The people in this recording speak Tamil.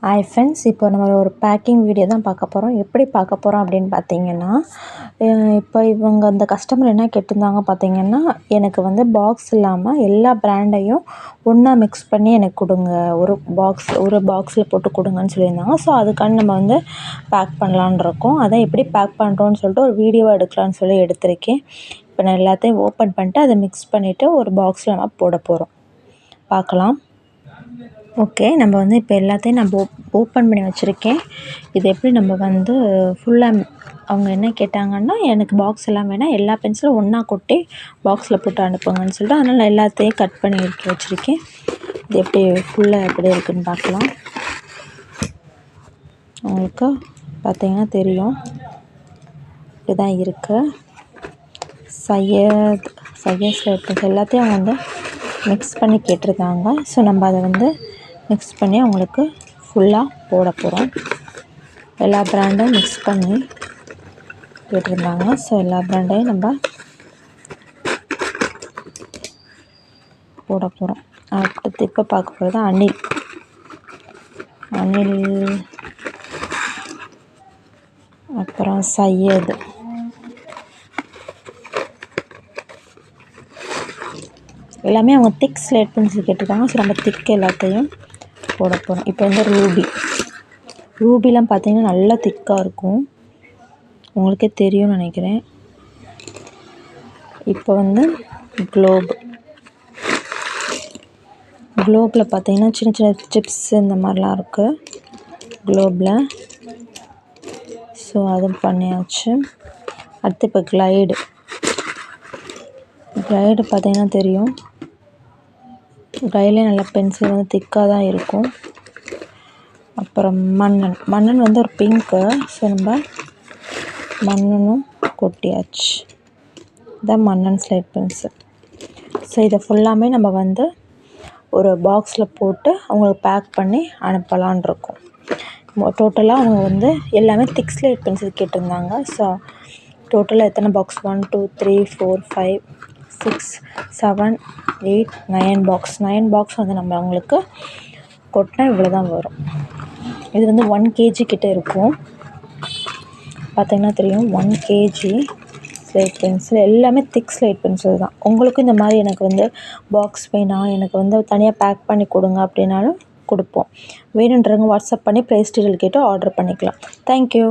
ஹாய் ஃப்ரெண்ட்ஸ், இப்போ நம்ம ஒரு பேக்கிங் வீடியோ தான் பார்க்க போகிறோம். எப்படி பார்க்க போகிறோம் அப்படின்னு பார்த்தீங்கன்னா, இப்போ இவங்க அந்த கஸ்டமர் என்ன கேட்டிருந்தாங்க பார்த்தீங்கன்னா, எனக்கு வந்து பாக்ஸ் இல்லாமல் எல்லா பிராண்டையும் ஒன்றா மிக்ஸ் பண்ணி எனக்கு கொடுங்க, ஒரு பாக்ஸில் போட்டு கொடுங்கன்னு சொல்லியிருந்தாங்க. ஸோ அதுக்காண்டி நம்ம வந்து பேக் பண்ணலான்னு இருக்கோம். அதான் எப்படி பேக் பண்ணுறோன்னு சொல்லிட்டு ஒரு வீடியோவாக எடுக்கலான்னு சொல்லி எடுத்திருக்கேன். இப்போ நான் எல்லாத்தையும் ஓப்பன் பண்ணிட்டு அதை மிக்ஸ் பண்ணிவிட்டு ஒரு பாக்ஸில் நம்ம போட போகிறோம். பார்க்கலாம். ஓகே, நம்ம வந்து இப்போ எல்லாத்தையும் நம்ம ஓப்பன் பண்ணி வச்சுருக்கேன். இது எப்படி நம்ம வந்து ஃபுல்லாக அவங்க என்ன கேட்டாங்கன்னா, எனக்கு பாக்ஸ் எல்லாம் வேணாம், எல்லா பென்சிலும் ஒன்றா கொட்டி பாக்ஸில் போட்டு அனுப்புங்கன்னு சொல்லிட்டு, அதனால் நான் எல்லாத்தையும் கட் பண்ணி எடுத்து வச்சுருக்கேன். இது எப்படி ஃபுல்லாக எப்படி இருக்குதுன்னு பார்க்கலாம். உங்களுக்கு பார்த்தீங்கன்னா தெரியும், இப்படிதான் இருக்குது. சையஸ் எல்லாத்தையும் அவங்க வந்து மிக்ஸ் பண்ணி கேட்டிருந்தாங்க. ஸோ நம்ம அதை வந்து மிக்ஸ் பண்ணி அவங்களுக்கு ஃபுல்லாக போட போகிறோம். எல்லா பிராண்டும் மிக்ஸ் பண்ணி கேட்டிருந்தாங்க. ஸோ எல்லா பிராண்டையும் நம்ம போட போகிறோம். அடுத்து இப்போ பார்க்க போகிறது அணில். அப்புறம் சையது, எல்லாமே அவங்க திக் ஸ்லேட் பென்சில் கேட்டிருக்காங்க. ஸோ நம்ம திக் எல்லாத்தையும் போட போகிறோம். இப்போ வந்து ரூபிலாம் பார்த்தீங்கன்னா நல்லா திக்காக இருக்கும், உங்களுக்கே தெரியும்னு நினைக்கிறேன். இப்போ வந்து குளோபில் பார்த்தீங்கன்னா சின்ன சின்ன சிப்ஸ் இந்த மாதிரிலாம் இருக்குது குளோபில். ஸோ அதுவும் பண்ணியாச்சு. அடுத்து இப்போ கிளைடு பார்த்தீங்கன்னா தெரியும், கையிலே நல்லா பென்சில் வந்து திக்காக தான் இருக்கும். அப்புறம் மன்னன் வந்து ஒரு பிங்க்கு. ஸோ நம்ம மன்னனும் கொட்டியாச்சு. இதான் மன்னன் ஸ்லேட் பென்சில். ஸோ இதை ஃபுல்லாமே நம்ம வந்து ஒரு பாக்ஸில் போட்டு அவங்களுக்கு பேக் பண்ணி அனுப்பலான் இருக்கோம். டோட்டலாக அவங்க வந்து எல்லாமே திக் ஸ்லேட் பென்சில் கேட்டிருந்தாங்க. ஸோ டோட்டலாக எத்தனை பாக்ஸ், 1 2 3 4 5 6 7 8 9 பாக்ஸ் வந்து நம்ம அவங்களுக்கு கொட்டினா இவ்வளோ தான் வரும். இது வந்து 1 kg கிட்டே இருக்கும். பார்த்திங்கன்னா தெரியும், 1 kg ஸ்லேட் பென்சில். எல்லாமே திக் ஸ்லேட் பென்சில் தான். உங்களுக்கும் இந்த மாதிரி எனக்கு வந்து பாக்ஸ் வேணாம், எனக்கு வந்து தனியாக பேக் பண்ணி கொடுங்க அப்படின்னாலும் கொடுப்போம். வேணுன்றவங்க வாட்ஸ்அப் பண்ணி ப்ரைஸ் டீட்டெயில் கேட்டு ஆர்டர் பண்ணிக்கலாம். தேங்க்யூ.